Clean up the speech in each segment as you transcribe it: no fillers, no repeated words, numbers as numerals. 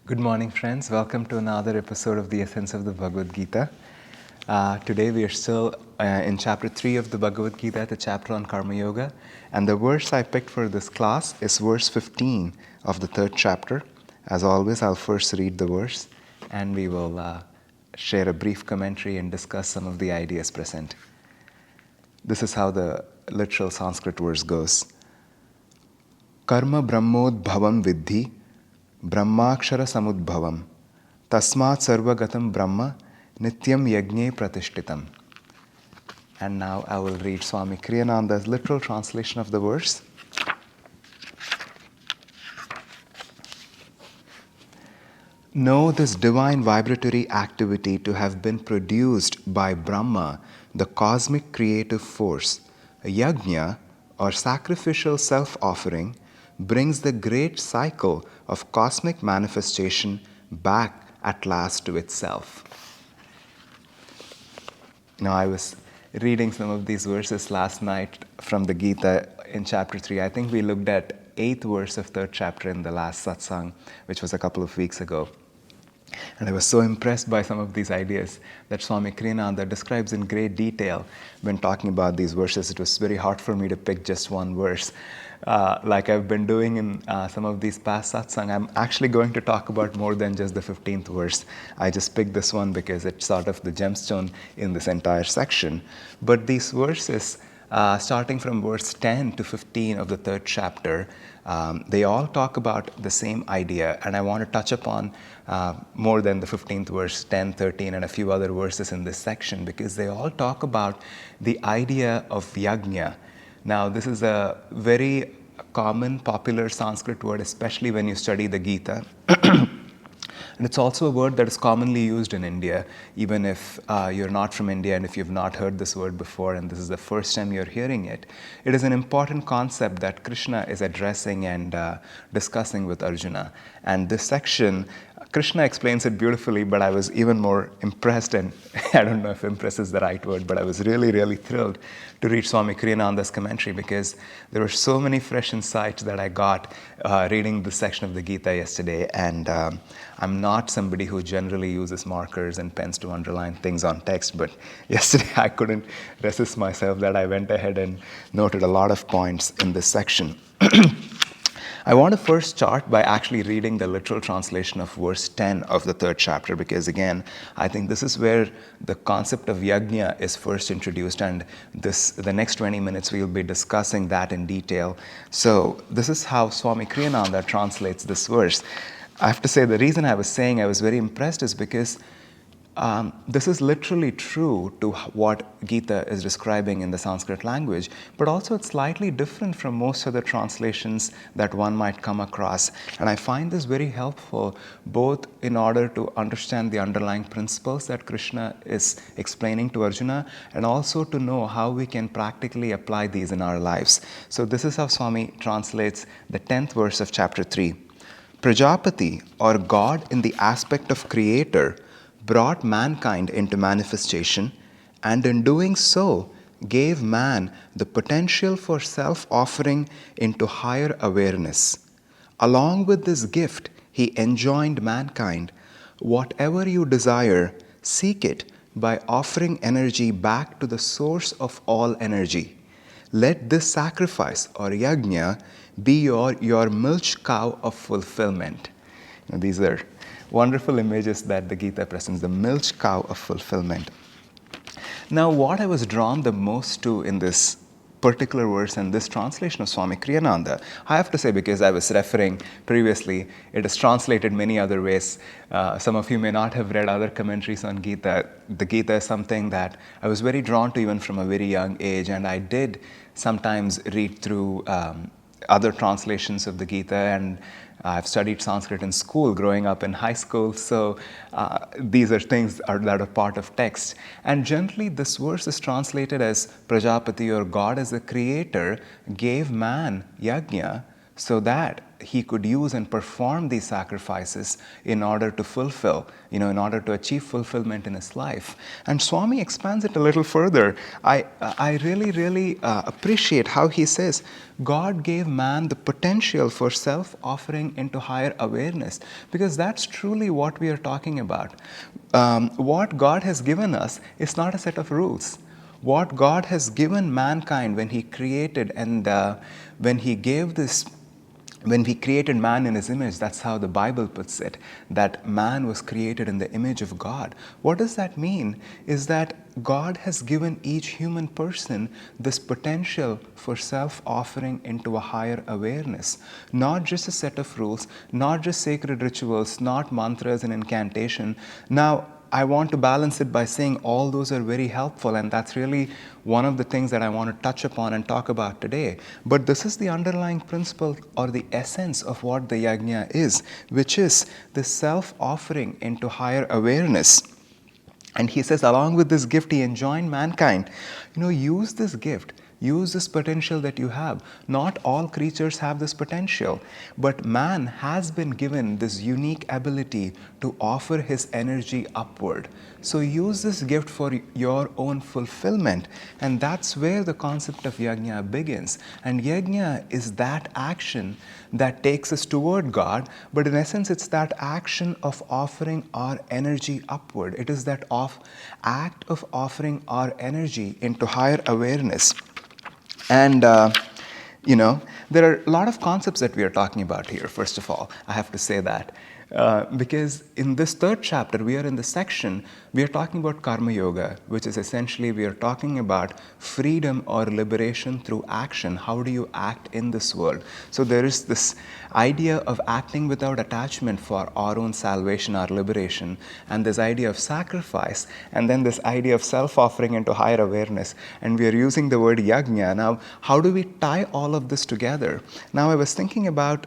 Good morning, friends. Welcome to another episode of the Essence of the Bhagavad Gita. Today we are still in chapter 3 of the Bhagavad Gita, the chapter on Karma Yoga. And the verse I picked for this class is verse 15 of the third chapter. As always, I'll first read the verse and we will share a brief commentary and discuss some of the ideas present. This is how the literal Sanskrit verse goes. Karma brahmod bhavam vidhi brahmakshara samudbhavam tasmat sarvagatam brahma nityam yagne pratishtitam. And now I will read Swami Kriyananda's literal translation of the verse. Know this divine vibratory activity to have been produced by Brahma, the cosmic creative force. A Yagnya, or sacrificial self-offering, brings the great cycle of cosmic manifestation back at last to itself. Now, I was reading some of these verses last night from the Gita in chapter 3. I think we looked at 8th verse of 3rd chapter in the last satsang, which was a couple of weeks ago. And I was so impressed by some of these ideas that Swami Kriyananda describes in great detail when talking about these verses. It was very hard for me to pick just one verse. Like I've been doing in some of these past satsang, I'm actually going to talk about more than just the 15th verse. I just picked this one because it's sort of the gemstone in this entire section. But these verses, starting from verse 10 to 15 of the 3rd chapter, they all talk about the same idea, and I want to touch upon more than the 15th verse, 10, 13, and a few other verses in this section, because they all talk about the idea of Yagnya. Now, this is a very common, popular Sanskrit word, especially when you study the Gita. And it's also a word that is commonly used in India, even if you're not from India and if you've not heard this word before and this is the first time you're hearing it. It is an important concept that Krishna is addressing and discussing with Arjuna. And this section, Krishna explains it beautifully, but I was even more impressed, and I don't know if impress is the right word, but I was really, really thrilled to read Swami Kriyananda's commentary, because there were so many fresh insights that I got reading this section of the Gita yesterday. And I'm not somebody who generally uses markers and pens to underline things on text, but yesterday I couldn't resist myself that I went ahead and noted a lot of points in this section. I want to first start by actually reading the literal translation of verse 10 of the 3rd chapter, because again, I think this is where the concept of Yagnya is first introduced, and the next 20 minutes we'll be discussing that in detail. So this is how Swami Kriyananda translates this verse. I have to say, the reason I was saying I was very impressed is because this is literally true to what Gita is describing in the Sanskrit language, but also it's slightly different from most of the translations that one might come across. And I find this very helpful, both in order to understand the underlying principles that Krishna is explaining to Arjuna, and also to know how we can practically apply these in our lives. So this is how Swami translates the 10th verse of chapter 3. Prajapati, or God in the aspect of creator, brought mankind into manifestation, and in doing so gave man the potential for self-offering into higher awareness. Along with this gift, he enjoined mankind, whatever you desire, seek it by offering energy back to the source of all energy. Let this sacrifice, or Yagnya, be your milch cow of fulfillment. Now, these are wonderful images that the Gita presents, the milch cow of fulfillment. Now, what I was drawn the most to in this particular verse and this translation of Swami Kriyananda, I have to say, because I was referring previously, it is translated many other ways. Some of you may not have read other commentaries on Gita. The Gita is something that I was very drawn to even from a very young age, and I did sometimes read through other translations of the Gita, and I've studied Sanskrit in school, growing up in high school, so these are things that are part of text. And generally, this verse is translated as Prajapati, or God as the creator, gave man Yagnya so that he could use and perform these sacrifices in order to fulfill, in order to achieve fulfillment in his life. And Swami expands it a little further. I really, really appreciate how he says, God gave man the potential for self-offering into higher awareness, because that's truly what we are talking about. What God has given us is not a set of rules. What God has given mankind when he created and when he created man in his image, that's how the Bible puts it, that man was created in the image of God. What does that mean? Is that God has given each human person this potential for self-offering into a higher awareness. Not just a set of rules, not just sacred rituals, not mantras and incantation. Now, I want to balance it by saying all those are very helpful, and that's really one of the things that I want to touch upon and talk about today. But this is the underlying principle or the essence of what the Yagnya is, which is the self-offering into higher awareness. And he says, along with this gift, he enjoined mankind, use this gift. Use this potential that you have. Not all creatures have this potential, but man has been given this unique ability to offer his energy upward. So use this gift for your own fulfillment. And that's where the concept of Yagnya begins. And Yagnya is that action that takes us toward God, but in essence, it's that action of offering our energy upward. It is that act of offering our energy into higher awareness. And, there are a lot of concepts that we are talking about here, first of all. I have to say that. Because in this third chapter, we are in the section, we are talking about Karma Yoga, which is essentially we are talking about freedom or liberation through action. How do you act in this world? So there is this idea of acting without attachment for our own salvation, our liberation, and this idea of sacrifice, and then this idea of self-offering into higher awareness. And we are using the word Yagnya. Now, how do we tie all of this together? Now, I was thinking about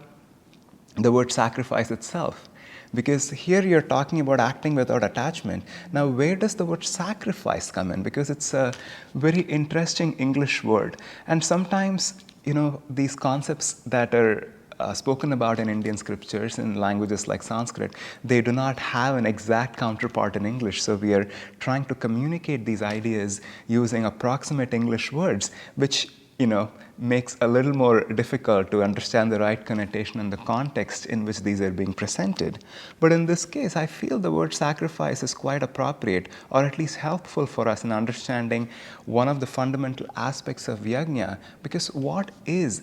the word sacrifice itself. Because here you're talking about acting without attachment. Now, where does the word sacrifice come in? Because it's a very interesting English word. And sometimes, these concepts that are spoken about in Indian scriptures in languages like Sanskrit, they do not have an exact counterpart in English. So we are trying to communicate these ideas using approximate English words, which makes a little more difficult to understand the right connotation and the context in which these are being presented. But in this case, I feel the word sacrifice is quite appropriate, or at least helpful for us in understanding one of the fundamental aspects of Yagnya. Because what it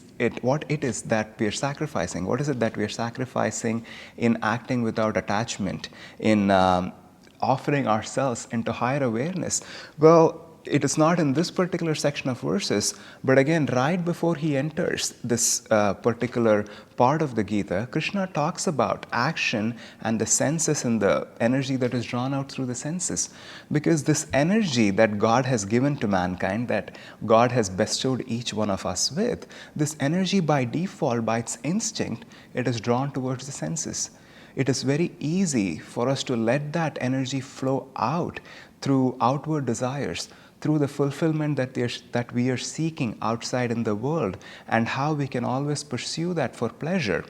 is that we are sacrificing? What is it that we are sacrificing in acting without attachment, in offering ourselves into higher awareness? Well, it is not in this particular section of verses, but again, right before he enters this particular part of the Gita, Krishna talks about action and the senses and the energy that is drawn out through the senses. Because this energy that God has given to mankind, that God has bestowed each one of us with, this energy by default, by its instinct, it is drawn towards the senses. It is very easy for us to let that energy flow out through outward desires, through the fulfillment that we are seeking outside in the world, and how we can always pursue that for pleasure.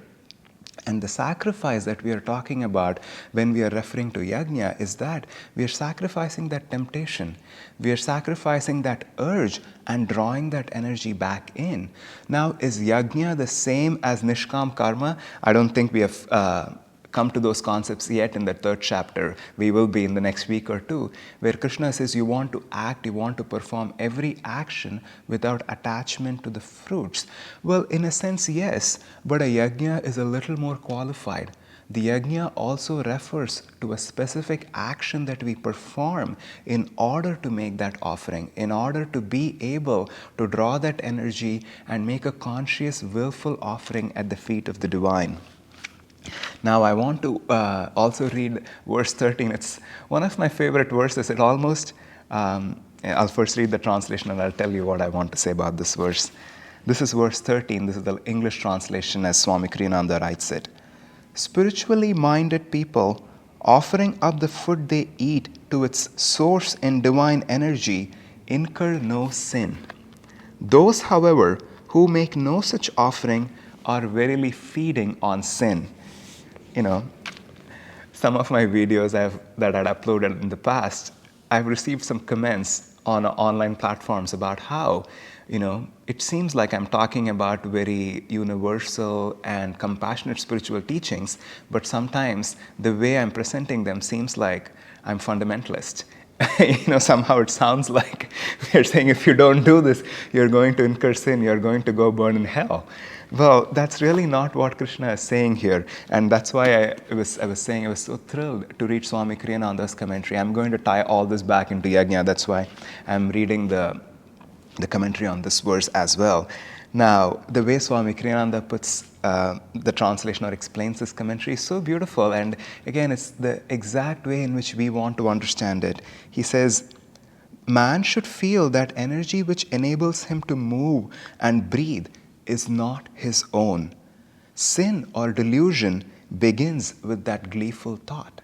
And the sacrifice that we are talking about when we are referring to Yagnya is that we are sacrificing that temptation. We are sacrificing that urge and drawing that energy back in. Now, is Yagnya the same as Nishkam Karma? I don't think we have come to those concepts yet in the third chapter. We will be in the next week or two, where Krishna says you want to act, you want to perform every action without attachment to the fruits. Well, in a sense, yes, but a Yagnya is a little more qualified. The Yagnya also refers to a specific action that we perform in order to make that offering, in order to be able to draw that energy and make a conscious, willful offering at the feet of the divine. Now, I want to also read verse 13. It's one of my favorite verses. It almost, I'll first read the translation and I'll tell you what I want to say about this verse. This is verse 13. This is the English translation as Swami Kriyananda writes it. Spiritually minded people, offering up the food they eat to its source in divine energy, incur no sin. Those, however, who make no such offering are verily feeding on sin. Some of my videos that I'd uploaded in the past, I've received some comments on online platforms about how, it seems like I'm talking about very universal and compassionate spiritual teachings, but sometimes the way I'm presenting them seems like I'm fundamentalist. Somehow it sounds like we're saying if you don't do this, you're going to incur sin, you're going to go burn in hell. Well, that's really not what Krishna is saying here. And that's why I was saying I was so thrilled to read Swami Kriyananda's commentary. I'm going to tie all this back into Yagnya. That's why I'm reading the commentary on this verse as well. Now, the way Swami Kriyananda puts the translation or explains this commentary is so beautiful. And again, it's the exact way in which we want to understand it. He says, man should feel that energy which enables him to move and breathe is not his own. Sin or delusion begins with that gleeful thought.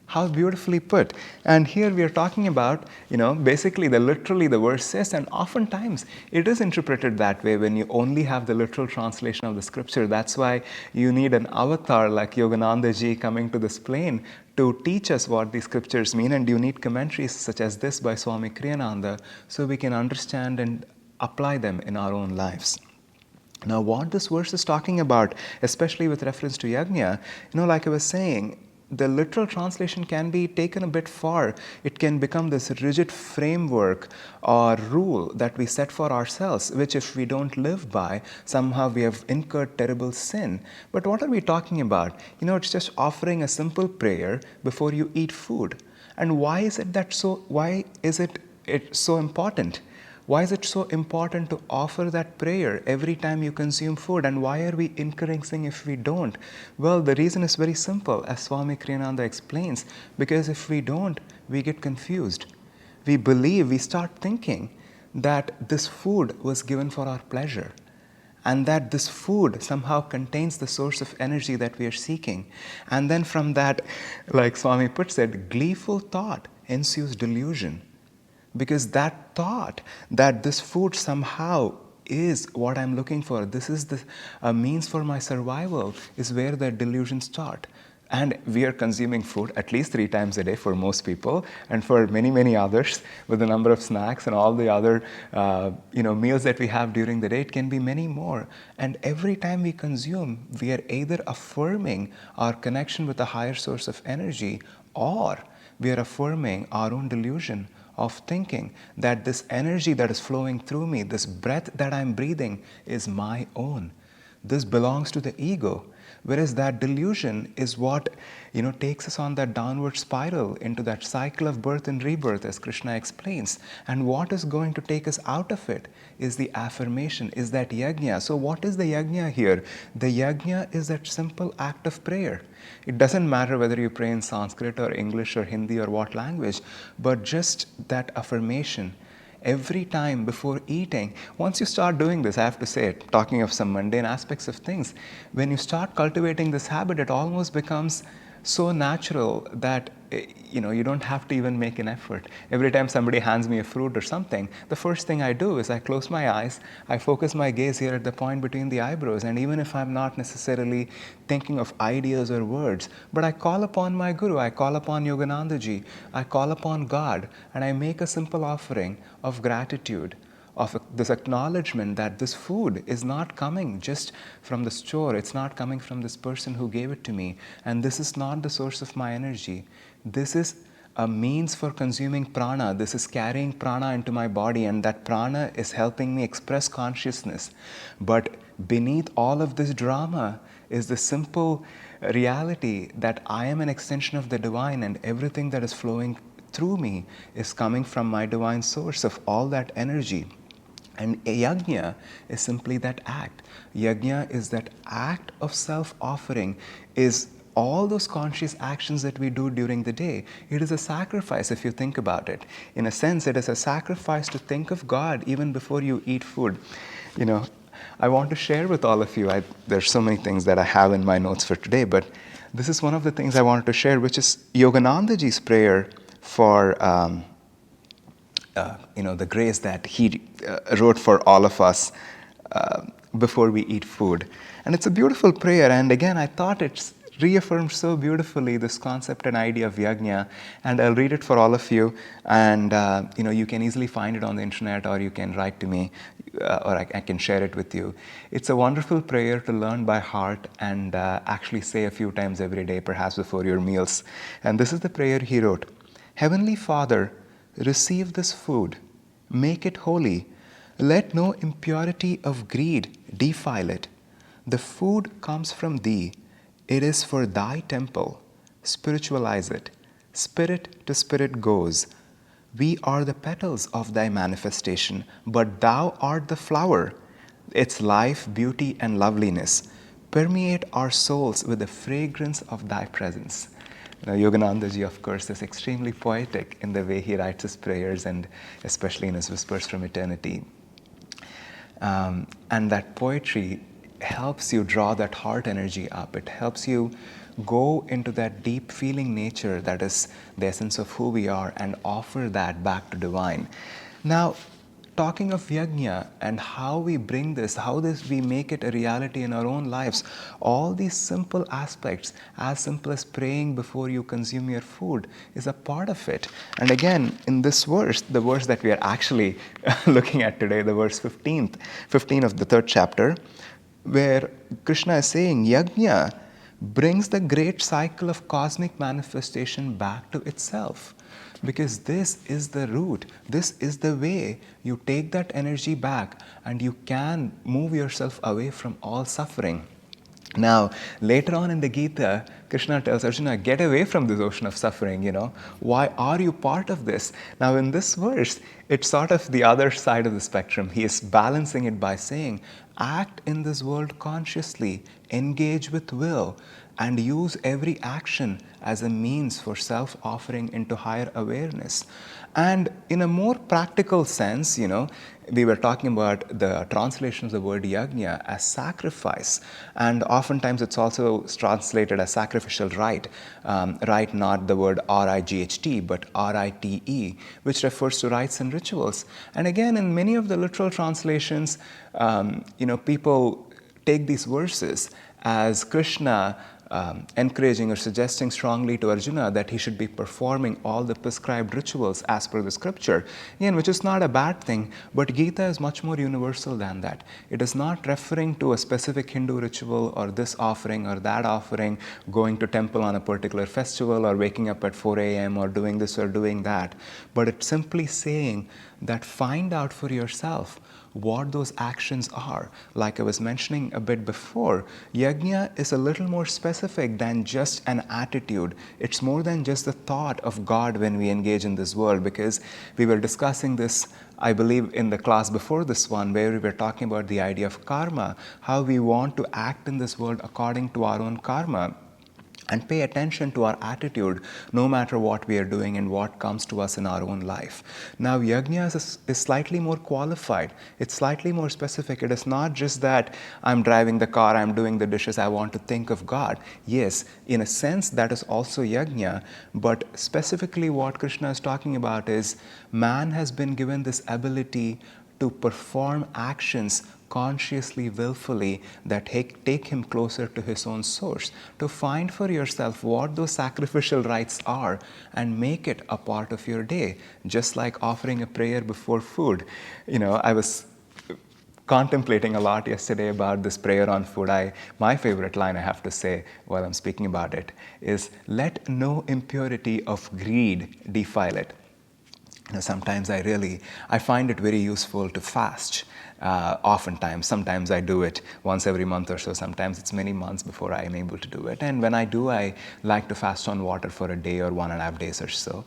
How beautifully put. And here we are talking about, basically literally the verse says, and oftentimes it is interpreted that way when you only have the literal translation of the scripture. That's why you need an avatar like Yogananda ji coming to this plane to teach us what these scriptures mean. And you need commentaries such as this by Swami Kriyananda so we can understand and apply them in our own lives. Now, what this verse is talking about, especially with reference to Yagnya, like I was saying, the literal translation can be taken a bit far. It can become this rigid framework or rule that we set for ourselves, which if we don't live by, somehow we have incurred terrible sin. But what are we talking about? It's just offering a simple prayer before you eat food. And why is it so important? Why is it so important to offer that prayer every time you consume food? And why are we incurring sin if we don't? Well, the reason is very simple, as Swami Kriyananda explains, because if we don't, we get confused. We start thinking that this food was given for our pleasure, and that this food somehow contains the source of energy that we are seeking. And then from that, like Swami puts it, gleeful thought ensues delusion. Because that thought that this food somehow is what I'm looking for, this is a means for my survival, is where the delusions start. And we are consuming food at least 3 times a day for most people, and for many, many others, with the number of snacks and all the other meals that we have during the day, it can be many more. And every time we consume, we are either affirming our connection with a higher source of energy, or we are affirming our own delusion of thinking that this energy that is flowing through me, this breath that I'm breathing, is my own. This belongs to the ego. Whereas that delusion is what takes us on that downward spiral into that cycle of birth and rebirth, as Krishna explains. And what is going to take us out of it is the affirmation, is that Yagnya. So what is the Yagnya here? The Yagnya is that simple act of prayer. It doesn't matter whether you pray in Sanskrit or English or Hindi or what language, but just that affirmation. Every time before eating, once you start doing this, I have to say, talking of some mundane aspects of things, when you start cultivating this habit, it almost becomes so natural that you don't have to even make an effort. Every time somebody hands me a fruit or something, the first thing I do is I close my eyes, I focus my gaze here at the point between the eyebrows, and even if I'm not necessarily thinking of ideas or words, but I call upon my Guru, I call upon Yogananda ji, I call upon God, and I make a simple offering of gratitude, of this acknowledgement that this food is not coming just from the store, it's not coming from this person who gave it to me, and this is not the source of my energy. This is a means for consuming prana. This is carrying prana into my body, and that prana is helping me express consciousness. But beneath all of this drama is the simple reality that I am an extension of the divine, and everything that is flowing through me is coming from my divine source of all that energy. And Yagnya is simply that act. Yagnya is that act of self-offering, is all those conscious actions that we do during the day. It is a sacrifice if you think about it. In a sense, it is a sacrifice to think of God even before you eat food. I want to share with all of you, there's so many things that I have in my notes for today, but this is one of the things I wanted to share, which is Yogananda ji's prayer for the grace that he wrote for all of us before we eat food. And it's a beautiful prayer. And again, I thought it reaffirms so beautifully this concept and idea of Yagnya. And I'll read it for all of you. And you can easily find it on the internet, or you can write to me, or I can share it with you. It's a wonderful prayer to learn by heart and actually say a few times every day, perhaps before your meals. And this is the prayer he wrote. Heavenly Father, receive this food, make it holy. Let no impurity of greed defile it. The food comes from thee. It is for thy temple. Spiritualize it. Spirit to spirit goes. We are the petals of thy manifestation, but thou art the flower. Its life, beauty, and loveliness permeate our souls with the fragrance of thy presence. Yoganandaji, of course, is extremely poetic in the way he writes his prayers, and especially in his Whispers from Eternity. And that poetry helps you draw that heart energy up. It helps you go into that deep feeling nature that is the essence of who we are, and offer that back to divine. Now, talking of Yagnya and how we bring this, we make it a reality in our own lives, all these simple aspects, as simple as praying before you consume your food, is a part of it. And again, in this verse, the verse that we are actually looking at today, the verse 15 of the 3rd chapter, where Krishna is saying, Yagnya brings the great cycle of cosmic manifestation back to itself. Because this is the root, this is the way you take that energy back, and you can move yourself away from all suffering. Now, later on in the Gita, Krishna tells Arjuna, get away from this ocean of suffering, Why are you part of this? Now, in this verse, it's sort of the other side of the spectrum. He is balancing it by saying, act in this world consciously, engage with will, and use every action as a means for self-offering into higher awareness. And in a more practical sense, we were talking about the translation of the word Yagnya as sacrifice. And oftentimes it's also translated as sacrificial rite. Rite, not the word R-I-G-H-T, but R-I-T-E, which refers to rites and rituals. And again, in many of the literal translations, people take these verses as Krishna encouraging or suggesting strongly to Arjuna that he should be performing all the prescribed rituals as per the scripture, again, which is not a bad thing, but Gita is much more universal than that. It is not referring to a specific Hindu ritual or this offering or that offering, going to temple on a particular festival or waking up at 4 a.m. or doing this or doing that, but it's simply saying that find out for yourself what those actions are. Like I was mentioning a bit before, Yagnya is a little more specific than just an attitude. It's more than just the thought of God when we engage in this world, because we were discussing this, I believe, in the class before this one, where we were talking about the idea of karma, how we want to act in this world according to our own karma, and pay attention to our attitude no matter what we are doing and what comes to us in our own life. Now, Yagnya is slightly more qualified. It's slightly more specific. It is not just that I'm driving the car, I'm doing the dishes, I want to think of God. Yes, in a sense, that is also Yagnya, but specifically what Krishna is talking about is man has been given this ability to perform actions consciously, willfully, that take him closer to his own source, to find for yourself what those sacrificial rites are and make it a part of your day, just like offering a prayer before food. I was contemplating a lot yesterday about this prayer on food. My favorite line, I have to say, while I'm speaking about it, is, let no impurity of greed defile it. Sometimes I find it very useful to fast. Oftentimes, sometimes I do it once every month or so. Sometimes it's many months before I am able to do it. And when I do, I like to fast on water for a day or 1.5 days or so.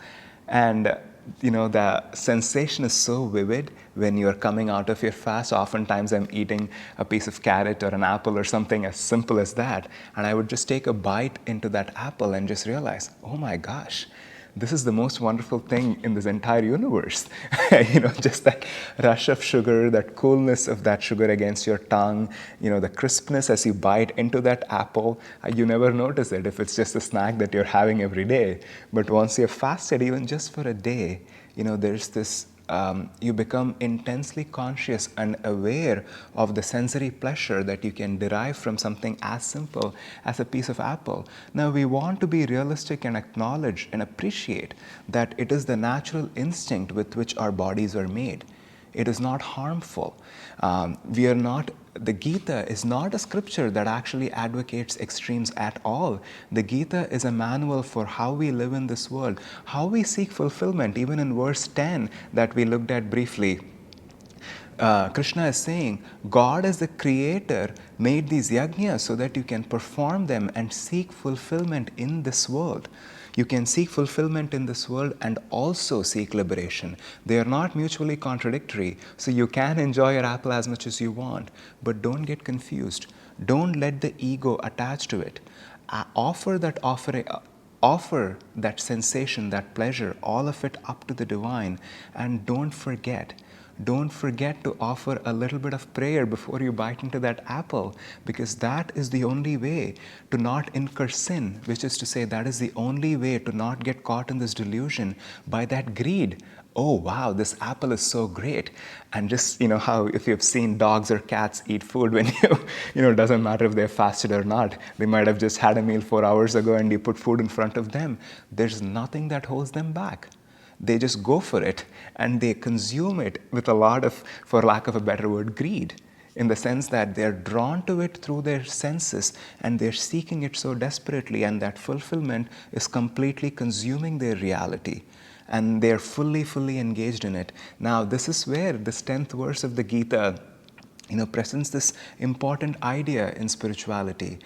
And the sensation is so vivid when you're coming out of your fast. Oftentimes I'm eating a piece of carrot or an apple or something as simple as that, and I would just take a bite into that apple and just realize, oh my gosh, this is the most wonderful thing in this entire universe. Just that rush of sugar, that coolness of that sugar against your tongue, the crispness as you bite into that apple. You never notice it if it's just a snack that you're having every day. But once you're fasted, even just for a day, there's this you become intensely conscious and aware of the sensory pleasure that you can derive from something as simple as a piece of apple. Now, we want to be realistic and acknowledge and appreciate that it is the natural instinct with which our bodies are made. It is not harmful. The Gita is not a scripture that actually advocates extremes at all. The Gita is a manual for how we live in this world, how we seek fulfillment. Even in verse 10 that we looked at briefly, Krishna is saying, God as the creator made these yagnas so that you can perform them and seek fulfillment in this world. You can seek fulfillment in this world and also seek liberation. They are not mutually contradictory. So you can enjoy your apple as much as you want, but don't get confused. Don't let the ego attach to it. Offer that sensation, that pleasure, all of it up to the divine, and don't forget to offer a little bit of prayer before you bite into that apple, because that is the only way to not incur sin, which is to say, that is the only way to not get caught in this delusion by that greed. Oh wow, this apple is so great. And just, how if you've seen dogs or cats eat food when it doesn't matter if they're fasted or not. They might have just had a meal 4 hours ago and you put food in front of them. There's nothing that holds them back. They just go for it and they consume it with a lot of, for lack of a better word, greed, in the sense that they're drawn to it through their senses and they're seeking it so desperately, and that fulfillment is completely consuming their reality and they're fully engaged in it. Now, this is where this 10th verse of the Gita presents this important idea in spirituality.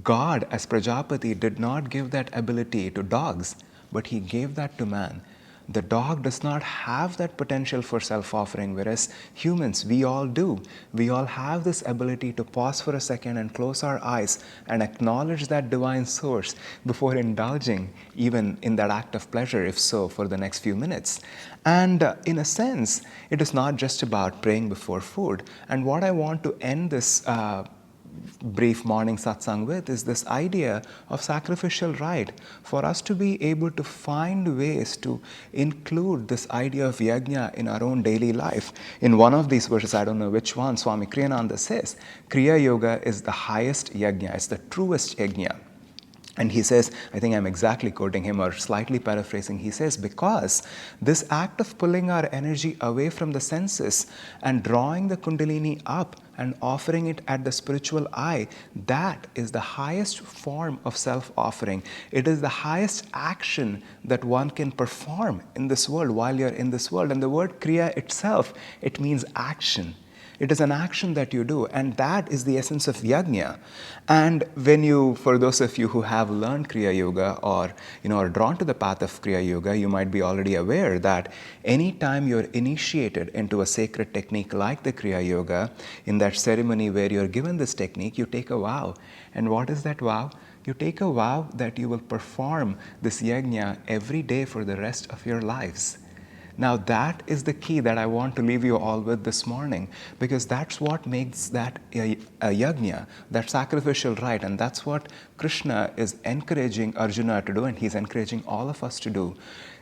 God, as Prajapati, did not give that ability to dogs, but he gave that to man. The dog does not have that potential for self-offering, whereas humans, we all do. We all have this ability to pause for a second and close our eyes and acknowledge that divine source before indulging even in that act of pleasure, if so, for the next few minutes. And in a sense, it is not just about praying before food. And what I want to end this brief morning satsang with is this idea of sacrificial rite, for us to be able to find ways to include this idea of yagnya in our own daily life. In one of these verses, I don't know which one, Swami Kriyananda says, Kriya Yoga is the highest yagnya, it's the truest yagnya. And he says, I think I'm exactly quoting him or slightly paraphrasing, he says, because this act of pulling our energy away from the senses and drawing the kundalini up and offering it at the spiritual eye, that is the highest form of self-offering. It is the highest action that one can perform in this world while you're in this world. And the word Kriya itself, it means action. It is an action that you do, and that is the essence of Yagnya. And when you, for those of you who have learned Kriya Yoga or are drawn to the path of Kriya Yoga, you might be already aware that anytime you're initiated into a sacred technique like the Kriya Yoga, in that ceremony where you're given this technique, you take a vow. And what is that vow? You take a vow that you will perform this Yagnya every day for the rest of your lives. Now that is the key that I want to leave you all with this morning, because that's what makes that a yagnya, that sacrificial rite, and that's what Krishna is encouraging Arjuna to do, and he's encouraging all of us to do.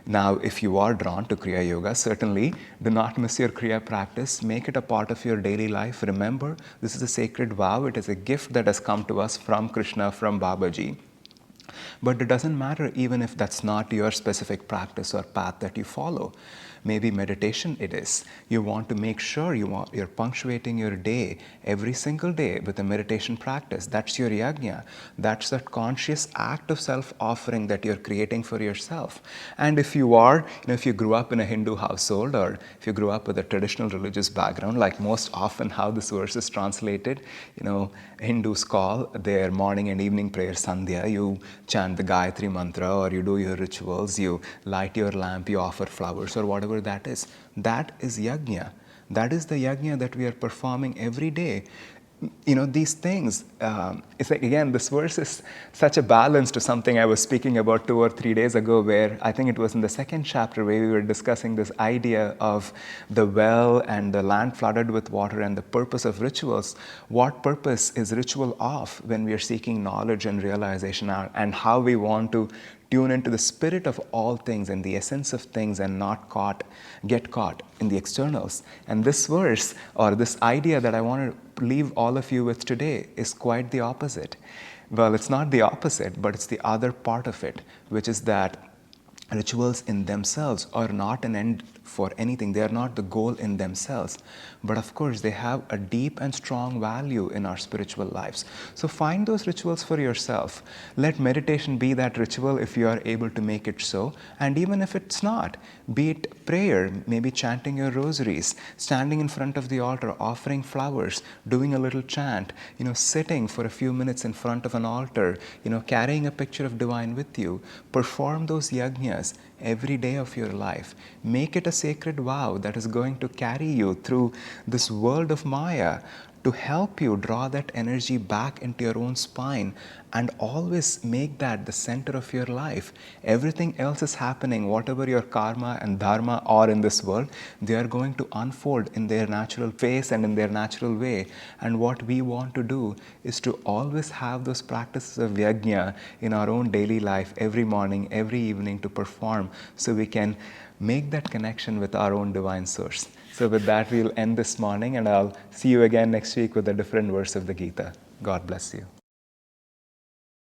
Now, if you are drawn to Kriya Yoga, certainly do not miss your Kriya practice. Make it a part of your daily life. Remember, this is a sacred vow. It is a gift that has come to us from Krishna, from Babaji. But it doesn't matter even if that's not your specific practice or path that you follow. Maybe meditation it is. You want to make sure you're punctuating your day every single day with a meditation practice. That's your yagnya. That's that conscious act of self-offering that you're creating for yourself. And if you are, if you grew up in a Hindu household, or if you grew up with a traditional religious background, like most often how this verse is translated, Hindus call their morning and evening prayer Sandhya. You chant the Gayatri mantra, or you do your rituals, you light your lamp, you offer flowers, or whatever that is. That is yagnya. That is the yagnya that we are performing every day. These things, it's like, again, this verse is such a balance to something I was speaking about 2 or 3 days ago, where I think it was in the 2nd chapter where we were discussing this idea of the well and the land flooded with water and the purpose of rituals. What purpose is ritual of when we are seeking knowledge and realization, and how we want to tune into the spirit of all things and the essence of things and not get caught in the externals. And this verse, or this idea that I want to leave all of you with today, is quite the opposite. Well, it's not the opposite, but it's the other part of it, which is that rituals in themselves are not an end for anything. They are not the goal in themselves. But of course, they have a deep and strong value in our spiritual lives. So find those rituals for yourself. Let meditation be that ritual if you are able to make it so. And even if it's not, be it prayer, maybe chanting your rosaries, standing in front of the altar, offering flowers, doing a little chant, sitting for a few minutes in front of an altar, carrying a picture of divine with you. Perform those yagnyas every day of your life. Make it a sacred vow that is going to carry you through this world of Maya to help you draw that energy back into your own spine and always make that the center of your life. Everything else is happening, whatever your karma and dharma are in this world, they are going to unfold in their natural pace and in their natural way. And what we want to do is to always have those practices of yagnya in our own daily life, every morning, every evening, to perform, so we can make that connection with our own divine source. So with that, we'll end this morning, and I'll see you again next week with a different verse of the Gita. God bless you.